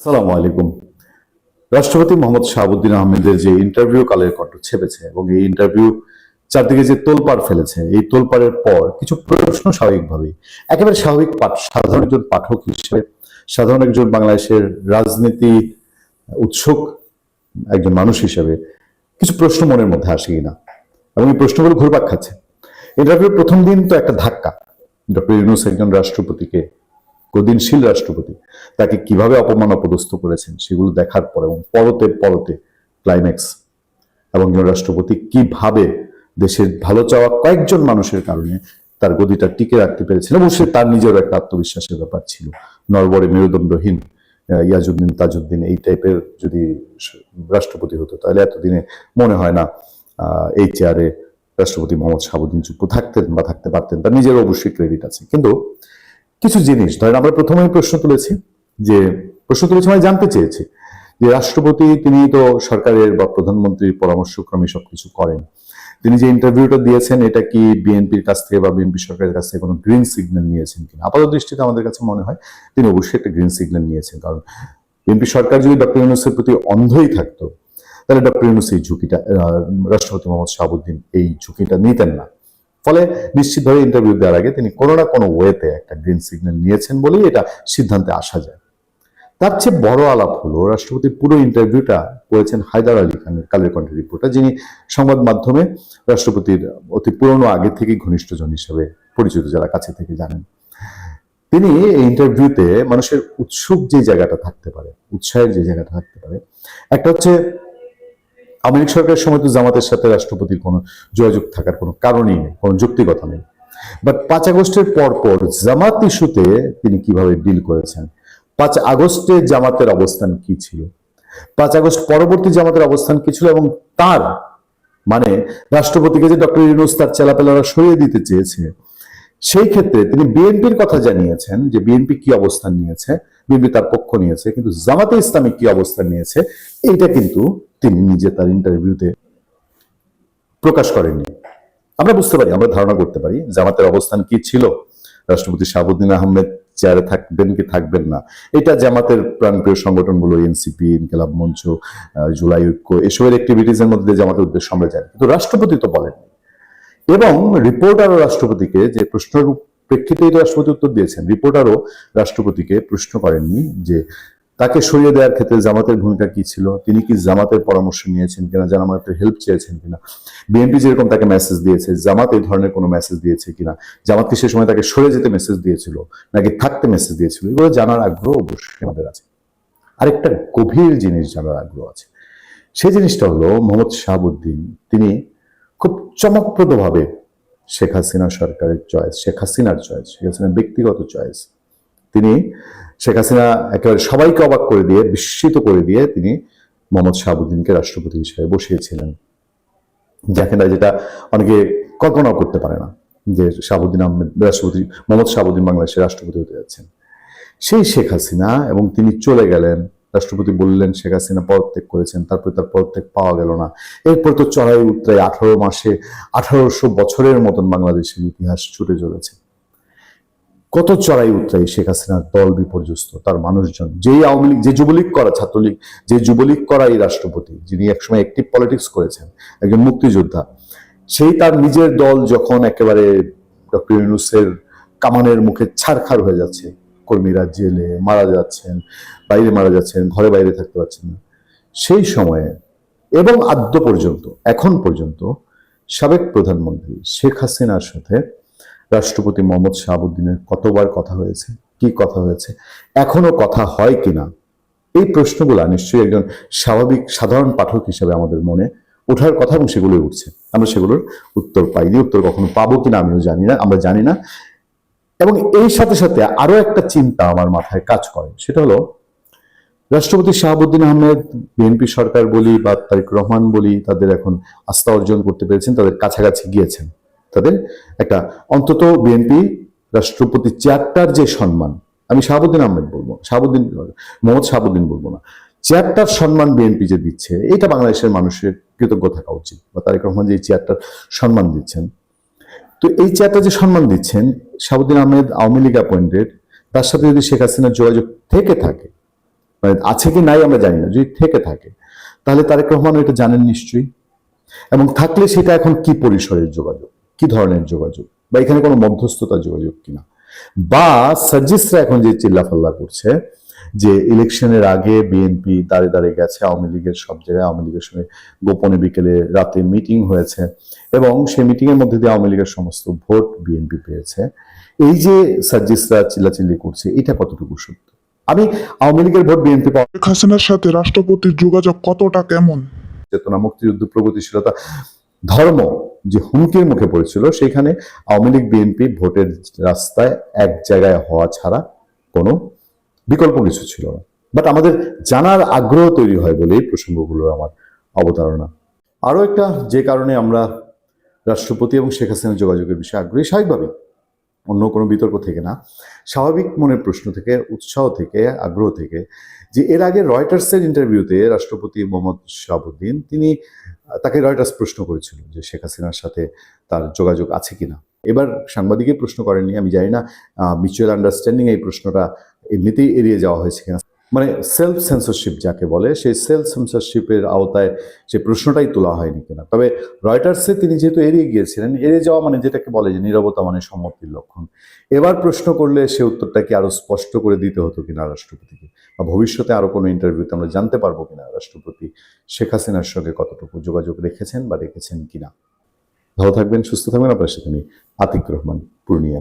আসসালামু আলাইকুম। রাষ্ট্রপতি মোহাম্মদ শাহাবুদ্দিন আহমেদের যে ইন্টারভিউ কালের কণ্ঠ ছেপেছে এবং এই ইন্টারভিউ চারদিকে যে তোলপাড় ফেলেছে, এই তোলপাড়ের পর কিছু প্রশ্ন স্বাভাবিকভাবেই একেবারে স্বাভাবিক সাধারণ একজন পাঠক হিসেবে, সাধারণ একজন বাংলাদেশের রাজনীতি উৎসুক একজন মানুষ হিসেবে কিছু প্রশ্ন মনের মধ্যে আসে কিনা, এবং এই প্রশ্নগুলো ঘুরপাক খাচ্ছে। ইন্টারভিউর প্রথম দিন তো একটা ধাক্কা। ডক্টর ইউনূস একজন রাষ্ট্রপতিকে, গদিনশীল রাষ্ট্রপতি, তাকে কিভাবে অপমান অপদস্থ করেছেন সেগুলো দেখার পর এবং পরতে পরতে ক্লাইম্যাক্স, এবং রাষ্ট্রপতি কিভাবে দেশের ভালো চাওয়া কয়েকজন মানুষের কারণে তার গদিটা টিকে রাখতে পেরেছিল, এবং সে তার নিজেরও একটা আত্মবিশ্বাসের ব্যাপার ছিল। নরবরে মেরুদণ্ডহীন ইয়াজউদ্দিন তাজউদ্দিন এই টাইপের যদি রাষ্ট্রপতি হতো তাহলে এতদিনে মনে হয় না এই চেয়ারে রাষ্ট্রপতি মোহাম্মদ শাহাবুদ্দিন চুপ্পু থাকতেন বা থাকতে পারতেন। তার নিজের অবশ্যই ক্রেডিট আছে, কিন্তু কিছু জিনিস ধরেন আমরা প্রথমেই প্রশ্ন তুলেছি মানে জানতে চেয়েছি যে রাষ্ট্রপতি তিনি তো সরকারের বা প্রধানমন্ত্রীর পরামর্শক্রমে সবকিছু করেন। তিনি যে ইন্টারভিউটা দিয়েছেন এটা কি বিএনপির কাছ থেকে বা বিএনপি সরকারের কাছ থেকে কোনো গ্রিন সিগন্যাল নিয়েছেন কিনা? আপাতত দৃষ্টিতে আমাদের কাছে মনে হয় তিনি অবশ্যই একটা গ্রিন সিগন্যাল নিয়েছেন, কারণ বিএনপি সরকার যদি ডক্টর ইউনূসের প্রতি অন্ধই থাকতো তাহলে ডক্টর ইউনূস এই ঝুঁকিটা, রাষ্ট্রপতি মোহাম্মদ শাহাবুদ্দিন এই ঝুঁকিটা নিতেন না। ফলে নিশ্চিতভাবে ইন্টারভিউ দেওয়ার আগে তিনি কোনো না কোনো ওয়েতে একটা গ্রিন সিগন্যাল নিয়েছেন বলেই এটা সিদ্ধান্তে আসা যায়। তার চেয়ে বড় আলাপ হলো রাষ্ট্রপতি পুরো ইন্টারভিউটা করেছেন হায়দার আলী খানের কালের কণ্ঠের রিপোর্টার, যিনি সংবাদ মাধ্যমে রাষ্ট্রপতির অতি পুরনো আগে থেকে ঘনিষ্ঠজন হিসেবে পরিচিত, যারা কাছে থেকে জানেন। তিনি এই ইন্টারভিউতে মানুষের উৎসুক যে জায়গাটা থাকতে পারে, উৎসাহের যে জায়গাটা থাকতে পারে, একটা হচ্ছে আওয়ামী লীগ সরকারের সময় তো জামাতের সাথে রাষ্ট্রপতির কোনো যোগাযোগ থাকার কোনো কারণই নেই, কোনো যৌক্তিকতা নেই। বাট 5 আগস্টের পর জামাত ইস্যুতে তিনি কিভাবে ডিল করেছেন, 5 আগস্টে জামাতের অবস্থান কি ছিল, 5 আগস্ট পরবর্তী জামাতের অবস্থান কি ছিল, এবং তার মানে রাষ্ট্রপতিকে যে ডক্টর ইউনূস তার চেলাপেলারা সরিয়ে দিতে চেয়েছে সেই ক্ষেত্রে তিনি বিএনপির কথা জানিয়েছেন যে বিএনপি কি অবস্থান নিয়েছে, বিএনপি তার পক্ষ নিয়েছে, কিন্তু জামাতে ইসলামী কি অবস্থান নিয়েছে এইটা কিন্তু তিনি নিজে তার ইন্টারভিউতে প্রকাশ করেননি। আমরা বুঝতে পারি, আমরা ধারণা করতে পারি জামাতের অবস্থান কি ছিল, রাষ্ট্রপতি শাহাবুদ্দিন আহমেদ চেয়ারে থাকবেন কি থাকবেন না, এটা জামাতের প্রাণপ্রিয় সংগঠনগুলো এনসিপি, ইনকিলাব মঞ্চ, জুলাই ঐক্য, এসবের অ্যাক্টিভিটিস এর মধ্যে জামাতের উদ্দেশ্য আমরা জানি, কিন্তু রাষ্ট্রপতি তো বলেননি। এবং রিপোর্টারও রাষ্ট্রপতিকে যে প্রশ্নের প্রেক্ষিতেই রাষ্ট্রপতি উত্তর দিয়েছেন, রিপোর্টারও রাষ্ট্রপতিকে প্রশ্ন করেননি যে তাকে সরিয়ে দেওয়ার ক্ষেত্রে জামাতের ভূমিকা কি ছিল, তিনি কি জামাতের পরামর্শ নিয়েছেন কিনা, জামাতের হেল্প চেয়েছেন কিনা, বিএনপি যেরকম তাকে মেসেজ দিয়েছে জামাত এই ধরনের কোনো মেসেজ দিয়েছে কিনা, জামাতকে সে সময় তাকে সরে যেতে মেসেজ দিয়েছিল নাকি থাকতে মেসেজ দিয়েছিল, এগুলো জানার আগ্রহ অবশ্যই আমাদের আছে। আরেকটা গভীর জিনিস জানার আগ্রহ আছে, সেই জিনিসটা হলো মোহাম্মদ শাহাবুদ্দিন তিনি খুব চমকপ্রদভাবে শেখ হাসিনা সরকারের চয়েস, শেখ হাসিনার ব্যক্তিগত চয়েস, তিনি শেখ হাসিনা একেবারে সবাইকে অবাক করে দিয়ে, বিস্মিত করে দিয়ে তিনি মোহাম্মদ শাহাবুদ্দিনকে রাষ্ট্রপতি হিসেবে বসিয়েছিলেন, যেটা অনেকে কল্পনাও করতে পারে না যে শাহাবুদ্দিন আহমেদ রাষ্ট্রপতি, মোহাম্মদ শাহাবুদ্দিন বাংলাদেশের রাষ্ট্রপতি হতে যাচ্ছেন। সেই শেখ হাসিনা, এবং তিনি চলে গেলেন, রাষ্ট্রপতি বললেন শেখ হাসিনা পদত্যাগ করেছেন, তারপরে তার পদত্যাগ পাওয়া গেল না। এরপর তো চড়াই উতরাই 18 মাসে 1800 বছরের মতন বাংলাদেশের ইতিহাস ছুটে চলেছে। কত চড়াই উতরাই, শেখ হাসিনার দল বিপর্যস্ত, তার মানুষজন, যেই আওয়ামী লীগ, যে যুবলীগ করা, ছাত্রলীগ, যে যুবলীগ করা এই রাষ্ট্রপতি, যিনি একসময় অ্যাক্টিভ পলিটিক্স করেছেন, একজন মুক্তিযোদ্ধা, সেই তার নিজের দল যখন একেবারে ডক্টর ইউনূসের কামানের মুখে ছারখার হয়ে যাচ্ছে, কর্মীরা জেলে মারা যাচ্ছেন, বাইরে মারা যাচ্ছেন, ঘরে বাইরে থাকতে পারছেন না, সেই সময়ে এবং আদ্য পর্যন্ত, এখন পর্যন্ত সাবেক প্রধানমন্ত্রী শেখ হাসিনার সাথে রাষ্ট্রপতি মোহাম্মদ শাহাবুদ্দিনের কতবার কথা হয়েছে, কি কথা হয়েছে, এখনো কথা হয় কিনা, এই প্রশ্নগুলা নিশ্চয়ই একজন স্বাভাবিক সাধারণ পাঠক হিসেবে আমাদের মনে ওঠার কথা, এবং সেগুলোই উঠছে। আমরা সেগুলোর উত্তর পাইনি, উত্তর কখনো পাবো কিনা আমিও জানি না, আমরা জানি না। এবং এই সাথে সাথে আরো একটা চিন্তা আমার মাথায় কাজ করে, সেটা হলো রাষ্ট্রপতি শাহাবুদ্দিন আহমেদ, বিএনপি সরকার বলি বা তারেক রহমান বলি, তাদের এখন আস্থা অর্জন করতে পেরেছেন, তাদের কাছাকাছি গিয়েছেন, তাদের একটা অন্তত বিএনপি রাষ্ট্রপতি চেয়ারটার যে সম্মান, আমি শাহাবুদ্দিন আহমেদ বলবো, মোহাম্মদ শাহাবুদ্দিন বলবো না, চেয়ারটার সম্মান বিএনপি যে দিচ্ছে, এটা বাংলাদেশের মানুষের কৃতজ্ঞ থাকা উচিত। বা তারেক রহমান যে চেয়ারটার সম্মান দিচ্ছেন, তো এই চেয়ারটা যে সম্মান দিচ্ছেন, শাহাবুদ্দিন আহমেদ আওয়ামী লীগ অ্যাপয়েন্টেড, তার সাথে যদি শেখ হাসিনার যোগাযোগ থেকে থাকে মানে আছে কি নাই আমরা জানি না, যদি থেকে থাকে তাহলে তারেক রহমান এটা জানেন নিশ্চয়ই, এবং থাকলে সেটা এখন কি পরিসরের যোগাযোগ, কি ধরনের যোগাযোগ, বা এখানে কোনো মধ্যস্থতা যোগাযোগ কিনা, বা সার্জিসরা এখন যে চিল্লাফাল্লা করছে যে ইলেকশনের আগে বিএনপি দাঁড়ে দাঁড়িয়ে গেছে আওয়ামী লীগের সব জায়গায়, আওয়ামী লীগের সঙ্গে গোপনে বিকেলে রাতে মিটিং হয়েছে এবং সেই মিটিং এর মধ্যে দিয়ে আওয়ামী লীগের সমস্ত ভোট বিএনপি পেয়েছে, এই যে সার্জিসরা চিল্লাচিল্লি করছে এটা কতটুকু সত্য? আমি আওয়ামী লীগের ভোট বিএনপি শেখ হাসিনার সাথে রাষ্ট্রপতির যোগাযোগ কতটা কেমন? চেতনা, মুক্তিযুদ্ধ, প্রগতিশীলতা, ধর্ম যে হুমকির মুখে পড়েছিল, সেখানে আওয়ামী লীগ বিএনপি ভোটের রাস্তায় এক জায়গায় হওয়া ছাড়া কোনো বিকল্প কিছু ছিল না। বাট আমাদের জানার আগ্রহ তৈরি হয় বলেই প্রসঙ্গগুলোর আমার অবতারণা। আরো একটা যে কারণে আমরা রাষ্ট্রপতি এবং শেখ হাসিনার যোগাযোগের বিষয়ে আগ্রহী, স্বাভাবিকভাবেই, অন্য কোনো বিতর্ক থেকে না, স্বাভাবিক মনের প্রশ্ন থেকে, উৎসাহ থেকে, আগ্রহ থেকে, যে এর আগে রয়টার্সের ইন্টারভিউতে রাষ্ট্রপতি মোহাম্মদ শাহাবুদ্দিন তাকে রয়টার্স প্রশ্ন করেছিল যে শেখ হাসিনার সাথে তার যোগাযোগ আছে কিনা। এবার সাংবাদিকে প্রশ্ন করেননি, আমি জানি না মিউচুয়াল আন্ডারস্ট্যান্ডিং এই প্রশ্নটা এমনিতেই এড়িয়ে যাওয়া হয়েছে কিনা, মানে সেলফ সেন্সরশিপ যাকে বলে সেই সেলফ সেন্সরশিপের আওতায় সেই প্রশ্নটাই তোলা হয়নি কিনা। তবে রয়টার্সে তিনি যেহেতু এড়িয়ে গিয়েছিলেন, এড়িয়ে যাওয়া মানে যেটাকে বলে যে নীরবতা মানে সম্মতির লক্ষণ, এবার প্রশ্ন করলে সে উত্তরটাকে আরো স্পষ্ট করে দিতে হতো কিনা রাষ্ট্রপতিকে, বা ভবিষ্যতে আরো কোনো ইন্টারভিউতে আমরা জানতে পারবো কিনা রাষ্ট্রপতি শেখ হাসিনার সঙ্গে কতটুকু যোগাযোগ রেখেছেন বা রেখেছেন কিনা। ভালো থাকবেন, সুস্থ থাকবেন। আপনার সাথে আমি আতিক রহমান, পূর্ণিয়া।